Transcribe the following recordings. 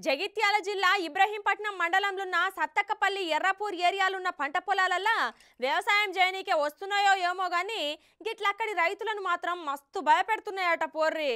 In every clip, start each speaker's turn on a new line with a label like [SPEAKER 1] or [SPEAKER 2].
[SPEAKER 1] జగిత్యాల జిల్లా ఇబ్రహీంపట్నం మండలంలోన్న సత్తక్కపల్లి ఎర్రపూర్ ఏరియాలున్న పంట పొలాలల్ల వ్యవసాయం చేయనీకే వస్తున్నాయో ఏమో గానీ గిట్లక్కడి రైతులను మాత్రం మస్తు భయపెడుతున్నాయట పోర్రి.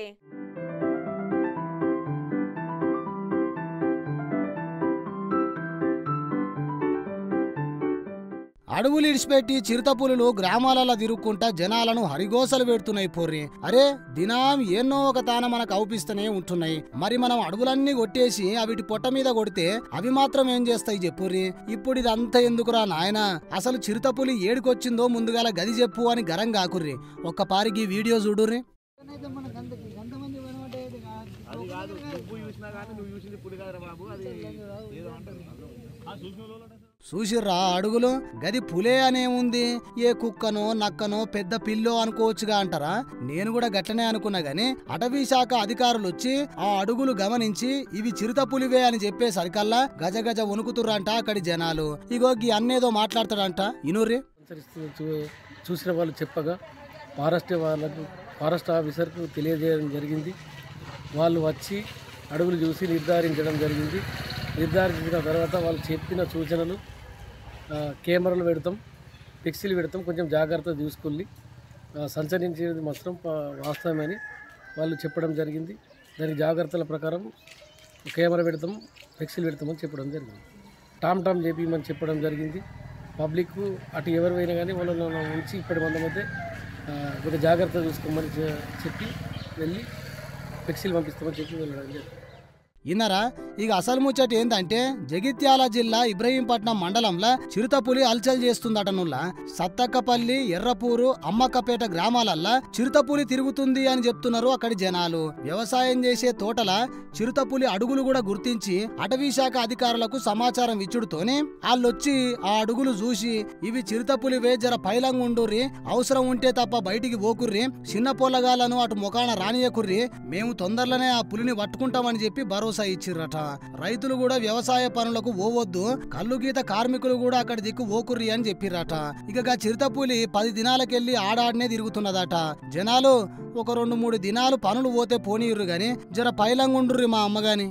[SPEAKER 2] అడవులు ఇడిచిపెట్టి చిరుతపులులు గ్రామాలలో తిరుక్కుంటా జనాలను హరిగోసలు పెడుతున్నాయి పోర్రి. అరే దినం ఎన్నో ఒక తాన మనకు అవుపిస్తూనే ఉంటున్నాయి. మరి మనం అడవులన్నీ కొట్టేసి అవిటి పొట్ట మీద కొడితే అవి మాత్రం ఏం చేస్తాయి చెప్పుర్రి. ఇప్పుడు ఇదంతా ఎందుకురా నాయనా, అసలు చిరుతపులి ఏడుకొచ్చిందో ముందుగాల గది చెప్పు అని గరం కాకుర్రి. ఒక్క పారికి వీడియో చూడుర్రి. చూసిర్రా అడుగులు గది పులే అనేముంది, ఏ కుక్కనో నక్కనో పెద్ద పిల్లో అనుకోవచ్చుగా అంటారా. నేను కూడా గట్లనే అనుకున్నా గాని అటవీ శాఖ అధికారులు వచ్చి ఆ అడుగులు గమనించి ఇవి చిరుతపులివే అని చెప్పేసరికల్లా గజ గజ వణుకుతుర్రంట అక్కడి జనాలు. ఇగో గీ అన్నేదో మాట్లాడతాడంట ఇనుర్రి.
[SPEAKER 3] చూసిన వాళ్ళు చెప్పగా ఫారెస్ట్ ఆఫీసర్కు తెలియజేయడం జరిగింది. వాళ్ళు వచ్చి అడుగులు చూసి నిర్ధారించడం జరిగింది. నిర్ధారించిన తర్వాత వాళ్ళు చెప్పిన సూచనలు కెమెరాలు పెడతాం, పిక్సిల్ పెడతాం, కొంచెం జాగ్రత్త చూసుకొని సంచరించేది మాత్రం వాస్తవమని వాళ్ళు చెప్పడం జరిగింది. దాని జాగ్రత్తల ప్రకారం కెమెరా పెడతాం, పిక్సిల్ పెడతామని చెప్పడం జరిగింది. టామ్ చేపిమని చెప్పడం జరిగింది. పబ్లిక్ అటు ఎవరు పోయినా కానీ వాళ్ళని ఉంచి ఇప్పటి మంది మధ్య కొద్దిగా జాగ్రత్త చూసుకోమని చెప్పి వెళ్ళి పిక్సిల్ పంపిస్తామని చెప్పి వెళ్ళడం జరిగింది.
[SPEAKER 2] ఇన్నరా ఇక అసలు ముచ్చట ఏందంటే జగిత్యాల జిల్లా ఇబ్రహీంపట్నం మండలంలో చిరుతపులి అల్చల్ చేస్తుందటనుల్లా. సత్తక్కపల్లి ఎర్రపూరు అమ్మక్కపేట గ్రామాలల్లా చిరుతపులి తిరుగుతుంది అని చెప్తున్నారు అక్కడి జనాలు. వ్యవసాయం చేసే తోటల చిరుతపులి అడుగులు కూడా గుర్తించి అటవీ శాఖ అధికారులకు సమాచారం ఇచ్చుడుతోనే వాళ్ళొచ్చి ఆ అడుగులు చూసి ఇవి చిరుతపులివే, జర పైలంగుండుర్రి, అవసరం ఉంటే తప్ప బయటికి పోకుర్రి, చిన్న పొల్లగాలను అటు ముఖాన రానియకుర్రి, మేము తొందరలోనే ఆ పులిని పట్టుకుంటామని చెప్పి భరోసా ఇచ్చిర్రట. రైతులు కూడా వ్యవసాయ పనులకు పోవద్దు, కల్లు గీత కార్మికులు కూడా అక్కడి దిక్కు ఓకుర్రి అని చెప్పిర్రట. ఇక చిరుతపులి 10 దినాలకెళ్లి ఆడాడనే తిరుగుతున్నదట. జనాలు ఒక 2-3 దినాలు పనులు పోతే పోనీయుర్రు గాని జర పైలంగుండుర్రి మా అమ్మగాని.